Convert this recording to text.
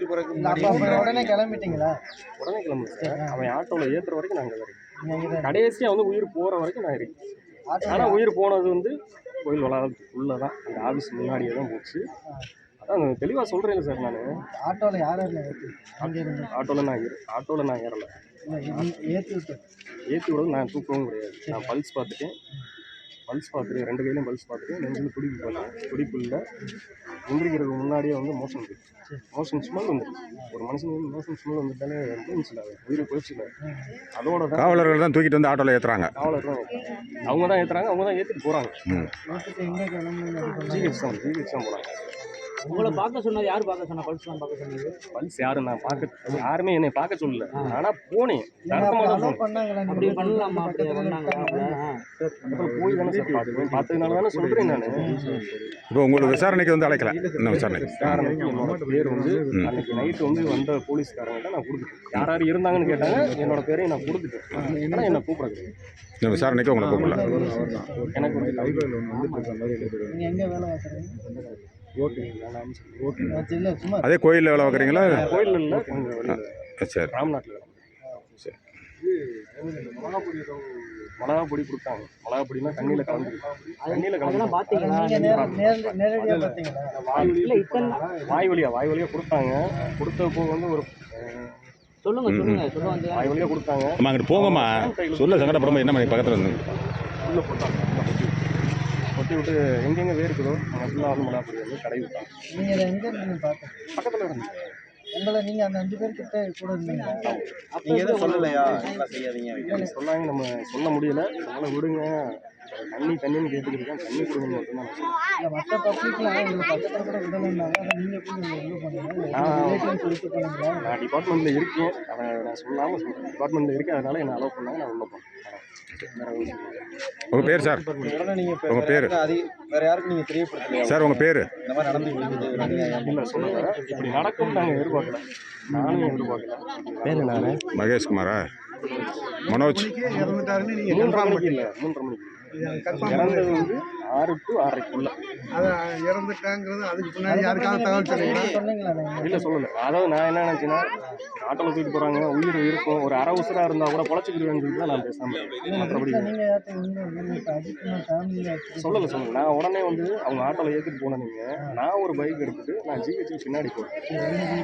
உயிர் பிறகு உடனே கிளம்பிட்டீங்களா? உடனே கிளம்புறேன். அவன் ஆட்டோவில் ஏற்றுற வரைக்கும் நான் அங்கே இருக்கேன். கடைசியாக வந்து உயிர் போகிற வரைக்கும் நான் இருக்கேன். ஆனால் உயிர் போனது வந்து கோயில் வளாகத்துக்குள்ளே தான், அந்த ஆஃபீஸ் முன்னாடியே தான் போச்சு. அதான் தெளிவாக சொல்கிறேன் சார். நான் ஆட்டோவில் யார் ஆட்டோவில் நான் ஏறலை. ஏற்றி விட நான் தூக்கவும் கிடையாது. நான் பல்ஸ் பார்த்துட்டேன். பல்ஸ் பார்த்துட்டு 2 கையிலையும் பல்ஸ் பார்த்துட்டு நெஞ்சில் துடிப்பு போட்டேன். துடிப்பு இல்லை. எந்திரிக்கிறதுக்கு முன்னாடியே வந்து மோஷன் ஸ்மெல் வந்துடுச்சு. ஒரு மனுஷனுக்கு வந்து மோஷன் ஸ்மெல் வந்துட்டாலே இருந்துச்சுல, உயிர் போயிடுச்சுல. அதோட தான் காவலர்கள் தான் தூக்கிட்டு வந்து ஆட்டோவில் ஏற்றுறாங்க. காவலர் தான் அவங்க தான் ஏற்றுறாங்க. அவங்க தான் ஏற்றிட்டு போகிறாங்க. ஜிஹெச் தான் போகிறாங்க. உங்களை பார்க்க சொன்னது யார் பார்க்க சொன்னா? பல்ஸ்லாம் பார்க்க சொன்னது பல்ஸ் யாரும் நான் பார்க்க, யாருமே என்னை பார்க்க சொல்லல. ஆனால் போனேன். அப்படி பண்ணலாமா? அப்படி பண்ணாங்க. போய் தானே சார் பார்த்துருவேன். பார்த்ததுனால தானே சொல்கிறேன் நான். இப்போ உங்களுக்கு விசாரணைக்கு வந்து அழைக்கலாம். இன்னும் விசாரணைக்கு என்னோட பேர் வந்து அன்னைக்கு நைட்டு வந்து வந்த போலீஸ்காரங்க நான் கொடுத்துட்டேன். யார் யார் இருந்தாங்கன்னு கேட்டாங்க. என்னோட பேரையும் நான் கொடுத்துட்டேன். ஆனால் என்னை கூப்பிடுறது விசாரணைக்கு உங்களை கூப்பிடல. எனக்கு வந்து எங்கே வேலை பார்க்குறீங்க? அதே கோயிலில் வேலை பார்க்குறீங்களா? கோயில் இல்லை, கொஞ்சம் சரி. ராம்நாட்டில். சரி. மிளகா பொடி கொடுத்தாங்க. மிளகா பொடினா தண்ணியில் கலந்து பார்த்தீங்களா? வாய் வழியாக கொடுத்தாங்க. கொடுத்த போக வந்து ஒரு சொல்லுங்க வாய் வழியாக கொடுத்தாங்க. அம்மா அங்கிட்டு போங்கம்மா. சொல்ல சங்கடப்படாமல் என்ன பண்ணி பக்கத்தில் வந்து உள்ளே போட்டாங்க. கொட்டி விட்டு எங்கெங்கே வேர்க்குதோ அங்கே ஃபுல்லாக வந்து மிளகா பொடி வந்து கடை விட்டாங்க. நீங்கள் எங்கே இருந்தீங்க? பக்கத்தில் இருந்து உங்களை நீங்கள் அந்த 5 பேர்கிட்ட கூட இருந்தீங்க. நீங்கள் எதுவும் சொல்லலையா? செய்யாதீங்க சொன்னாங்க. நம்ம சொல்ல முடியல. அதனால் விடுங்க. தண்ணின்னு கேட்டுக்கிட்டு தண்ணி கொடுங்கன்னு மட்டும்தான் இல்லை, மற்ற பப்ளிக்லாம் எங்களுக்கு பக்கத்தில் கூட விடலைன்னாங்க. அதை நீங்கள் போய் உள்ள பண்ணுங்க. நான் டிபார்ட்மெண்ட்டில் இருக்கேன். அதை நான் சொல்லாமல் சொல்கிறேன். டிபார்ட்மெண்ட்டில் இருக்கேன். அதனால் என்னை அலோவ் பண்ணாங்க. நான் உள்ள போனேன். உங்கள் பேர் சார்? உங்கள் பேர் வேற யாருக்கு நீங்கள் தெரியப்படுத்தலையா சார்? உங்கள் பேர்? இந்த மாதிரி நடந்து இல்லை சொல்லுங்கள். இப்படி நடக்கும் நாங்கள் எதிர்பார்க்கல. நானும் எதிர்பார்க்கல. பேர் நான் மகேஷ்குமாரா? மனோஜ்? 3:30 மணிக்கு இல்லை, 3:30 மணிக்கு இறந்தது வந்து 6 to 6:30. இறந்துட்டாங்கிறது அதுக்கு முன்னாடி யாருக்காவது தகவல் சொன்னீங்களா? இல்லை சொல்லலை. அதாவது நான் என்ன நினச்சேன்னா, ஆட்டோவில் தூக்கிட்டு போகிறாங்க, உயிர் இருக்கும், ஒரு அரை உசுராக இருந்தால் கூட பொழைச்சிக்கிடுவேன்னு சொல்லிட்டு தான் நான் பேசாமல் மற்றபடி சொல்லலை. நான் உடனே வந்து அவங்க ஆட்டோவில் ஏற்றிட்டு போனேன். நான் ஒரு பைக் எடுத்துகிட்டு நான் ஜிஹெச்சுக்கு பின்னாடி போகிறேன்.